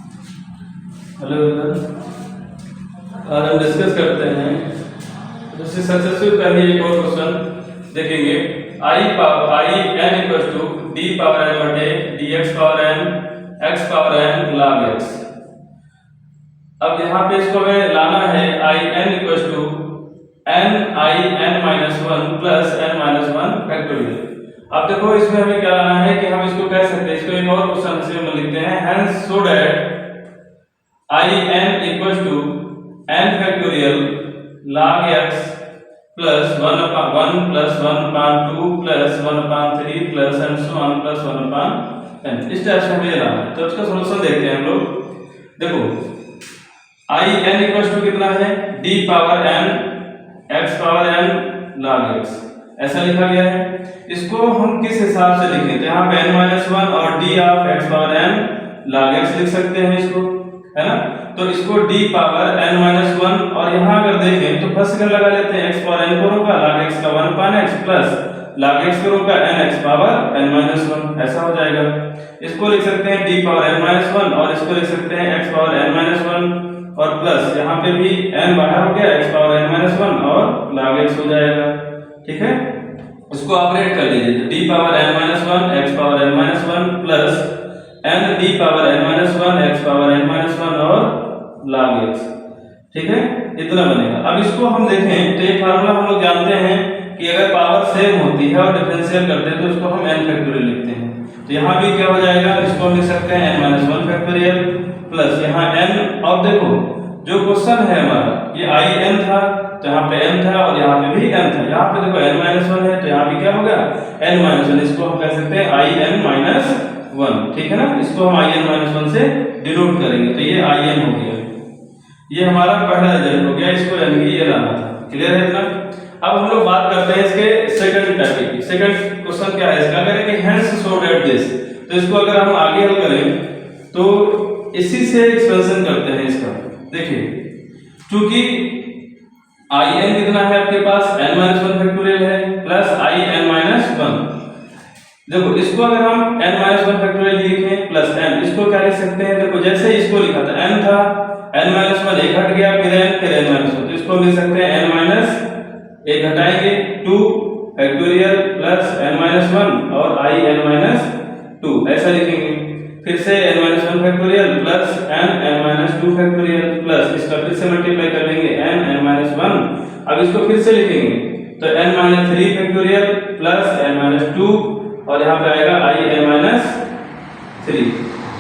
Hello everyone, आज हम discuss करते हैं दूसरी सक्सेसिव का ही एक और क्वेश्चन देखेंगे। I n equal to d power n बटे d x power n x power n log x. अब यहाँ पे इसको हमें लाना है I n equal to n I n minus one plus n minus one factorial. अब देखो इसमें हमें क्या लाना है कि हम इसको कह सकते हैं, इसको एक और क्वेश्चन से हम लिखते हैं, hence so that I n equal to n factorial log x plus one plus one upon two plus one upon three plus and so on plus one upon n. इस टाइप से हमें ये लाना है। तो इसका सॉल्यूशन देखते हैं हम लोग। देखो आई एन इक्वल टू कितना है, d power n x power n log x, ऐसा लिखा गया है। इसको हम किस हिसाब से लिखें, तो यहाँ पे n माइनस वन और d of x power n log x लिख सकते हैं इसको, है ना। तो इसको d power n minus one, और यहाँ अगर देखें तो फर्स्ट का लगा लेते हैं, x पावर n को रोका log x का वन पान x प्लस log x को रोका n x power n minus one, ऐसा हो जाएगा। इसको लिख सकते हैं d power n minus one और इसको लिख सकते हैं x power n minus one और प्लस यहाँ पे भी n बाहर हो गया, x power n minus one और log x हो जाएगा। ठीक है, इसको ऑपरेट कर लीजिए तो d power n minus one x power n minus one plus n d power n minus one x power n minus one और log x। ठीक है, इतना बनेगा। अब इसको हम देखें तो ये फार्मूला हम लोग जानते हैं कि अगर पावर सेम होती है और डिफरेंशियल करते हैं तो उसको हम n फैक्टोरियल लिखते हैं। तो यहाँ भी क्या हो जाएगा, इसको हम लिख सकते हैं n minus one factorial plus यहाँ n। और देखो जो क्वेश्चन है हमारा ये आई एन था, तो यहाँ पे n था और यहाँ पे भी n था। यहाँ पे देखो n माइनस वन है तो यहाँ भी क्या होगा n माइनस वन, इसको हम कह सकते हैं आई एन माइनस वन। ठीक है ना, इसको हम आई एन माइनस वन से डिनोट करेंगे, तो ये आई एन हो गया। ये हमारा पहला रिजल्ट हो गया, इसको यानी कि ये लाना था। क्लियर है इतना। अब हम लोग बात करते हैं इसके सेकंड टॉपिक की। सेकंड क्वेश्चन क्या है इसका, करें कि हेंस सो दैट दिस। तो इसको अगर हम आगे हल करें तो इसी से एक्सपेंशन करते हैं इसका। देखिए क्योंकि आई एन कितना है आपके पास, n माइनस वन फैक्टोरियल है plus I n minus one. देखो इसको अगर हम n माइनस वन फैक्टोरियल लिखें प्लस n, इसको क्या लिख सकते हैं, देखो जैसे इसको लिखा था n था, n माइनस वन एक हट गया फिर n माइनस वन, तो इसको लिख सकते हैं n माइनस एक हटाएंगे two factorial plus n minus one और आई एन माइनस टू, ऐसा लिखेंगे। फिर से n minus one factorial plus n minus two factorial plus इसका फिर से मल्टीप्लाई कर लेंगे n माइनस वन। अब इसको फिर से लिखेंगे तो n minus three factorial plus n minus two और यहाँ पे आएगा आई एन माइनस थ्री।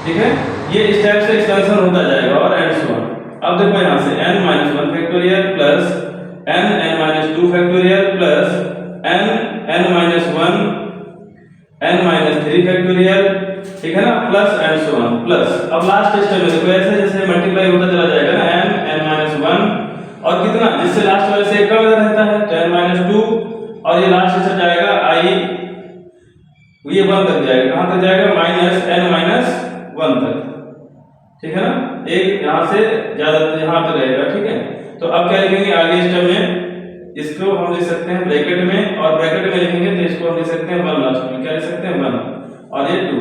ठीक है, ये इस टाइप से एक्सपेंशन होता जाएगा और एंड सो ऑन। अब देखो यहाँ से n minus one factorial plus n minus two factorial plus n minus one n minus three factorial, ठीक है ना, plus and so on plus. अब लास्ट स्टेप में देखो ऐसे जैसे मल्टीप्लाई होता चला जाएगा ना, n माइनस वन और कितना, जिससे लास्ट वाले से कम रहता है तो n माइनस टू और ये लास्ट से जाएगा आई, ये वन तक जाएगा, कहां तक जाएगा माइनस n माइनस वन तक। ठीक है ना, एक यहाँ से ज्यादा यहाँ तक रहेगा। ठीक है, तो अब क्या लिखेंगे आगे स्टेप में, इसको हम लिख सकते हैं ब्रैकेट में और ब्रैकेट में लिखेंगे तो इसको हम लिख सकते हैं वन, लास्ट में क्या लिख सकते हैं वन और ये टू।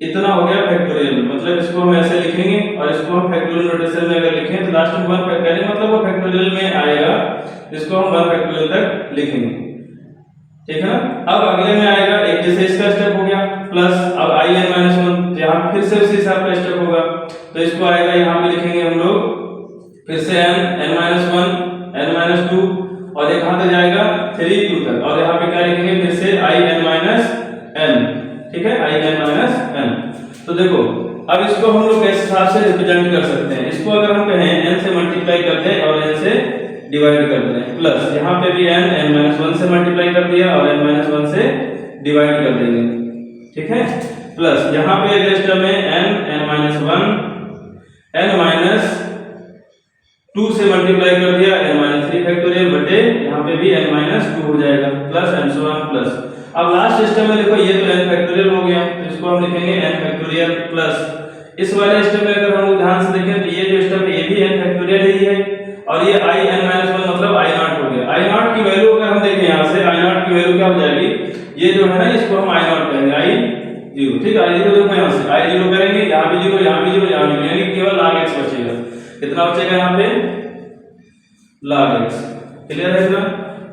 इतना हो गया फैक्टोरियल, मतलब इसको हम ऐसे लिखेंगे और इसको हम फैक्टोरियल नोटेशन में अगर लिखें तो लास्ट में वन फैक्टोरियल मतलब वो फैक्टोरियल में आएगा, इसको हम वन फैक्टोरियल तक लिखेंगे। ठीक है ना, अब अगले में आएगा एक जैसे इसका स्टेप हो गया प्लस अब आई एन माइनस वन, यहाँ फिर से उसी हिसाब का स्टेप होगा तो इसको आएगा यहाँ पे लिखेंगे हम लोग फिर से n minus one n minus two और ये कहां तक जाएगा थ्री टू तक और यहाँ पे क्या लिखेंगे फिर से आई एन माइनस एन। ठीक है, आई एन माइनस एन। तो देखो अब इसको हम लोग किस हिसाब से रिप्रेजेंट कर सकते हैं, इसको अगर हम कहें n से मल्टीप्लाई कर दें और n से डिवाइड कर दें प्लस यहाँ पे भी n माइनस वन से मल्टीप्लाई कर दिया और n माइनस वन से डिवाइड कर देंगे। ठीक है, प्लस यहाँ पे अगले स्टेप में n minus one n minus two से मल्टीप्लाई कर दिया n माइनस थ्री फैक्टोरियल बटे यहाँ पे भी n माइनस टू हो जाएगा plus and so on plus. अब लास्ट स्टेप में देखो ये तो n फैक्टोरियल हो गया तो इसको हम लिखेंगे n फैक्टोरियल प्लस इस वाले स्टेप में अगर हम लोग ध्यान से देखें तो ये जो स्टेप है ये भी n फैक्टोरियल ही है और ये आई एन माइनस वन मतलब आई नॉट हो गया। आई नॉट की वैल्यू अगर हम देखें यहाँ से आई नॉट की वैल्यू क्या हो जाएगी, ये जो है ना इसको हम आई नॉट कहेंगे आई जीरो। ठीक है, आई जीरो देखो यहाँ से आई जीरो करेंगे, यहाँ भी जीरो यहाँ भी जीरो यहाँ भी जीरो, कितना बचेगा यहाँ पे log x। क्लियर है इतना?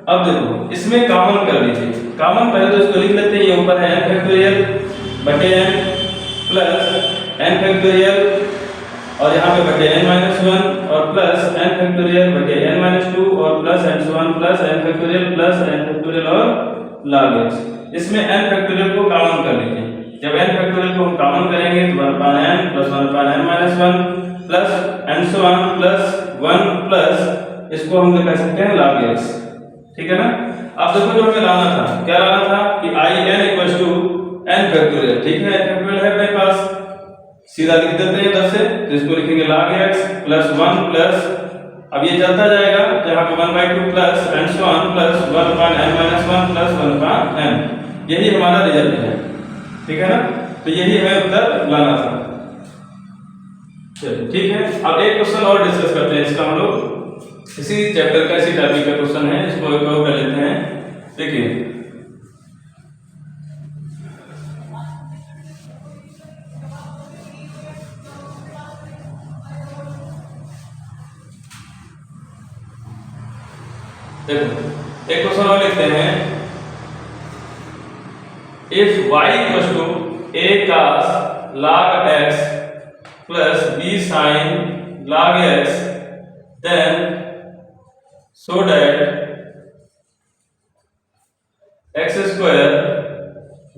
अब देखो इसमें कॉमन कर लीजिए, कॉमन पहले तो इसको लिख लेते हैं, ये ऊपर है n फैक्टोरियल बटे n प्लस n फैक्टोरियल और यहाँ पे बटे n-1 और प्लस n फैक्टोरियल बटे n-2 और plus n1 plus n factorial plus n factorial और log x। इसमें n फैक्टोरियल को कॉमन कर लीजिए, जब n फैक्टोरियल को हम कॉमन करेंगे तो 1/n plus 1/n-1 plus n1 plus 1 plus इसको हम कह सकते हैं log x। ठीक है ना? अब देखो जो हमें लाना था, क्या लाना था कि i n equals to n factorial. ठीक है, n फैक्टोरियल है अपने पास, सीधा लिख देते हैं 10 से, तो इसको लिखेंगे log x प्लस 1 प्लस, अब ये चलता जाएगा तो यहाँ पे 1/2 plus n1 plus 1/n-1 plus 1/n, यही हमारा रिजल्ट है। ठीक है ना? तो यही हमें उत्तर लाना था। चलिए ठीक है, अब एक क्वेश्चन और डिस्कस करते हैं, इसका हम लोग इसी चैप्टर का इसी टॉपिक का क्वेश्चन है, इसको एक और कर लेते हैं। देखिए देखो एक क्वेश्चन और लिखते हैं, if y equals to a cos log x plus b sin log x then so that x square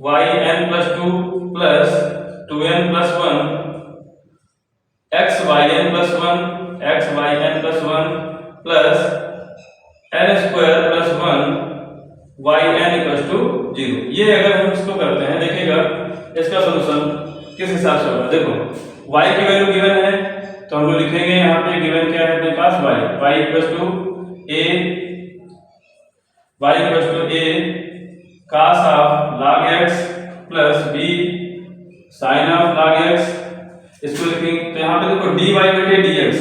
y n plus 2 plus 2n plus 1 x y n plus 1 x y n plus 1 plus n square plus 1 y n equals to 0। ये अगर हम इसको करते हैं, देखिएगा इसका solution किस हिसाब से होगा। देखो y की वैल्यू गिवन है तो हम लोग लिखेंगे यहाँ पे गिवन क्या है अपने पास y equals to a cos of log x plus b sin of log x। इसको लिखेंगे तो यहाँ पे देखो dy बटे dx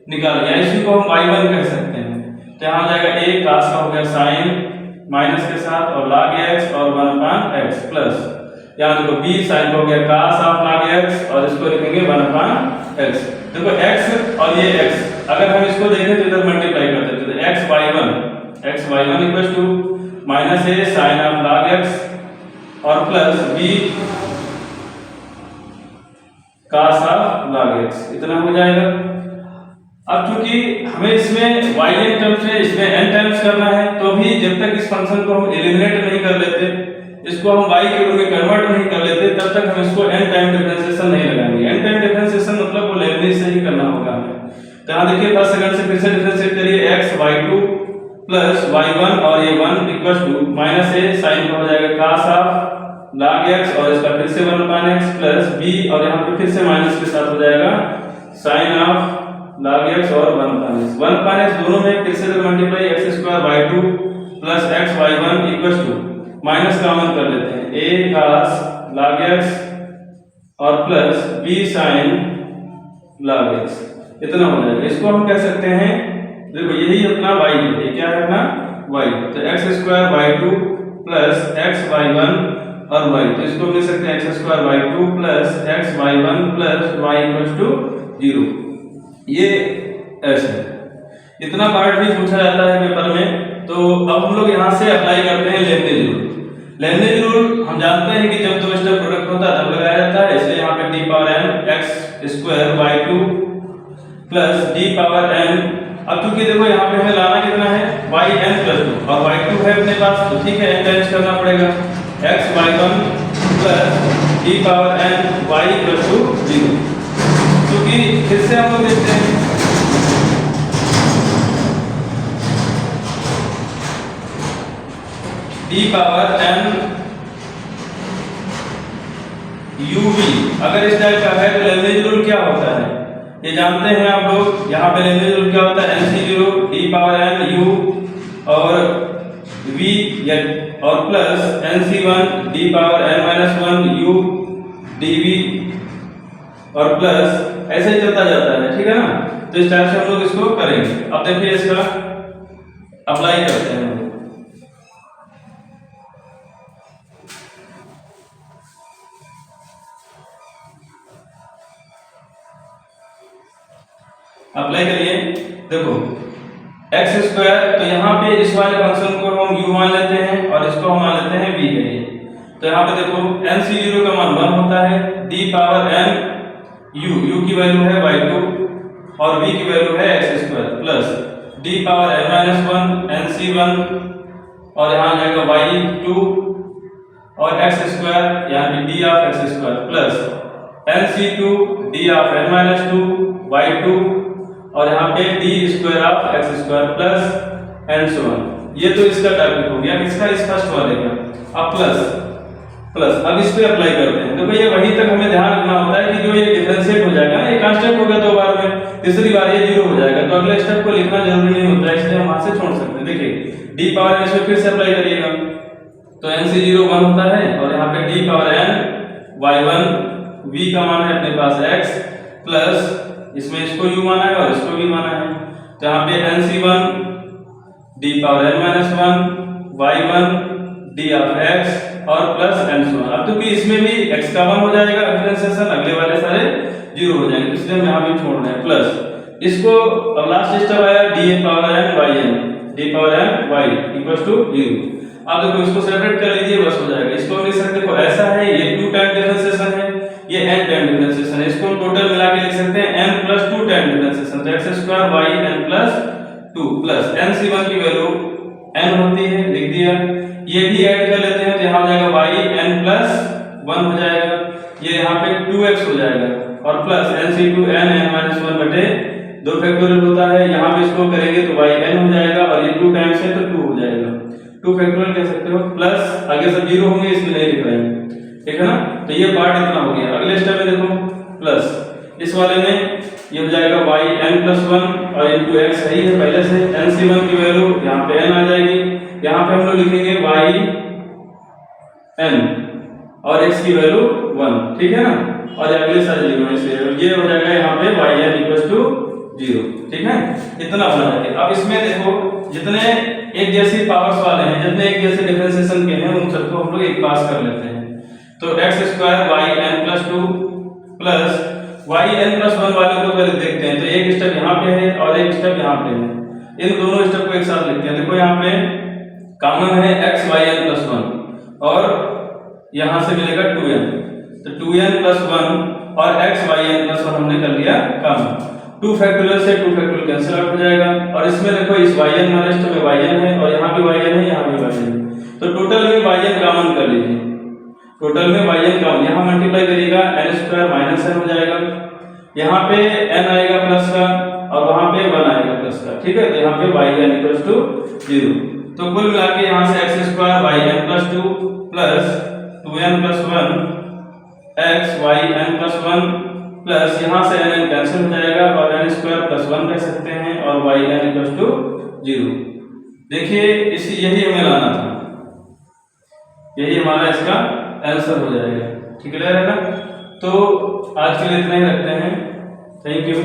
निकालो, यानी इसी को हम y1 कह सकते हैं, तो यहाँ हो जाएगा a cos का हो गया sin माइनस के साथ और log x और 1/x प्लस यहाँ देखो b sin का हो गया cos ऑफ log x और इसको लिखेंगे 1/x। देखो x और ये x अगर हम इसको देखें तो इधर मल्टीप्लाई कर देते हैं, x y1 equals to minus a sin of log x और plus b cos of log x, इतना हो जाएगा। अब चूंकि हमें इसमें yn टर्म्स है, इसमें n टाइम्स करना है, तो भी जब तक इस फंक्शन को हम एलिमिनेट नहीं कर लेते, इसको हम y के रूप में कन्वर्ट नहीं कर लेते, तब तक हम इसको n टाइम डिफरेंशिएशन नहीं लगाएंगे। n टाइम डिफरेंशिएशन मतलब वो लेबनीज से ही करना होगा हमें। तो यहाँ देखिए फर्स्ट सेकंड से फिर से डिफरेंशिएट करिए, x y2 प्लस y1 और ये 1 equals to minus a sin का हो जाएगा cos ऑफ log x और इसका फिर से 1/x प्लस b और यहाँ पे फिर से माइनस के साथ हो जाएगा sin ऑफ log x और 1/x दोनों में फिर से multiply x² y2 plus x y1 equals to minus common कर लेते हैं a cos log x और plus b sin log x, इतना हो जाएगा। इसको हम कह सकते हैं, देखो यही अपना y है, ये क्या है अपना y, तो x² y2 plus x y1 और y, तो इसको लिख सकते हैं x² y2 plus x y1 plus y equals to 0। ये ऐसे इतना पार्ट भी पूछा जाता है पेपर में। तो अब हम लोग यहाँ से अप्लाई करते हैं लेबनीज रूल। लेबनीज रूल हम जानते हैं कि जब दो स्टेप प्रोडक्ट होता है तब लगाया जाता है, इसलिए यहाँ पे d power n x² y2 plus d power n। अब क्योंकि देखो यहाँ पे हमें लाना कितना है yn प्लस 2 और y2 है अपने पास, तो ठीक है n टाइम्स करना पड़ेगा, x y1 plus d power n y equal to 0। क्योंकि फिर से हम लोग देखते हैं d पावर n uv अगर इस टाइप का है तो लेबनीज रूल क्या होता है ये जानते हैं आप लोग। यहाँ पे लेबनीज रूल क्या होता है nc0 d power n u और v या और plus nc1 d power n-1 u dv और प्लस ऐसे ही चलता जाता है। ठीक है ना? तो इस टाइप से हम लोग इसको करेंगे। अब देखिए इसका अप्लाई करते हैं। अप्लाई करिए। देखो एक्स स्क्वायर, तो यहाँ पे इस वाले फंक्शन को हम u मान लेते हैं और इसको हम मान लेते हैं v है ये। तो यहाँ पे देखो nc0 का मान 1 होता है, d पावर n u की वैल्यू है y2 और v की वैल्यू है x square plus d power n-1 nc1 और यहाँ आ जाएगा y2 और x स्क्वायर यानी d of x square plus nc2 d of n-2 y2 और यहाँ पे d square of x square plus n1। ये तो इसका टॉपिक हो गया, किसका, इस फर्स्ट वाले का। अब प्लस अब इस पे अप्लाई करते हैं। देखो ये वहीं तक हमें ध्यान रखना होता है कि जो ये डिफरेंशिएट हो जाएगा ना, ये कांस्टेंट हो गया 2 बार में, तीसरी बार ये 0 हो जाएगा, तो अगले स्टेप को लिखना जरूरी नहीं होता है, इसलिए हम वहां से छोड़ सकते हैं। देखिए d पावर n इसमें फिर से अप्लाई करिएगा, तो nc0 1 होता है और यहाँ पे d power n y1 v का मान है अपने पास x प्लस इसमें इसको u माना है और इसको v माना है, तो यहाँ पे nc1 d power n-1 y1 d of x और प्लस n1। अब तो कि इसमें भी x का 1 हो जाएगा डिफरेंशिएशन, अगले वाले सारे 0 हो जाएंगे, इसलिए हम यहाँ भी छोड़ रहे हैं प्लस इसको। अब लास्ट स्टेप आया d power n yn, d power n y equals to 0। अब देखो इसको सेपरेट कर लीजिए, बस हो जाएगा। इसको हम लिख सकते हैं, ऐसा है ये 2 टाइम डिफरेंशिएशन है, ये n टाइम डिफरेंशिएशन है, इसको टोटल मिला के लिख सकते हैं n प्लस 2 टाइम डिफरेंशिएशन, तो x square y n plus 2 plus nc1 की वैल्यू n होती है, लिख दिया। ये भी ऐड कर लेते हैं, तो यहाँ हो जाएगा y n प्लस 1 हो जाएगा, ये यहाँ पे 2x हो जाएगा और प्लस nc2 n n-1 बटे 2 फैक्टोरियल होता है, यहाँ पे इसको करेंगे तो y n हो जाएगा और ये 2 टाइम्स है तो 2 हो जाएगा, 2 फैक्टोरियल कह सकते हो, प्लस आगे सब 0 होंगे, इसमें नहीं लिख रहे हैं, ठीक है ना। तो ये पार्ट इतना हो गया। अगले स्टेप में देखो प्लस इस वाले में ये हो जाएगा y n प्लस 1 और इनटू x सही है पहले से, nc1 की वैल्यू यहाँ पे n आ जाएगी, यहाँ पे हम लोग लिखेंगे y n और x की वैल्यू 1, ठीक है ना, और अगले सारे 0 है, इसलिए ये हो जाएगा यहाँ पे y n इक्वल्स टू 0, ठीक है। इतना बना है। अब इसमें देखो जितने एक जैसी पावर्स वाले हैं, जितने एक जैसे डिफरेंशिएशन के हैं, उन सबको हम लोग एक पास कर लेते हैं। तो x square y n plus 2 plus y n plus 1 वाले को पहले देखते हैं, तो एक स्टेप यहाँ पे है और एक स्टेप यहाँ पे है, इन दोनों स्टेप को एक साथ लिखते हैं। देखो यहाँ पे कॉमन है x y n प्लस 1 और यहाँ से मिलेगा 2n, तो 2n प्लस 1 और x y n प्लस 1 हमने कर लिया कॉमन, 2 फैक्टोरियल से 2 फैक्टोरियल कैंसिल आउट हो जाएगा। और इसमें देखो इस yn वाले स्टेप में yn है और यहाँ भी yn है, यहाँ भी yn है, तो टोटल में yn कॉमन कर लीजिए, टोटल में yn कॉमन, यहाँ मल्टीप्लाई करिएगा n स्क्वायर माइनस n हो जाएगा, यहाँ पे n आएगा प्लस का और वहाँ पे 1 आएगा प्लस का, ठीक है। तो यहाँ पे yn इक्वल्स टू 0, तो कुल मिला के यहाँ से x square y n plus 2 plus 2n plus 1 x y n plus 1 plus यहाँ से n कैंसिल हो जाएगा और n स्क्वायर प्लस 1 कह सकते हैं और y n इक्वल्स टू 0। देखिए इसी यही हमें लाना था, यही हमारा इसका आंसर हो जाएगा, ठीक है ना। तो आज के लिए इतना ही रखते हैं, थैंक यू।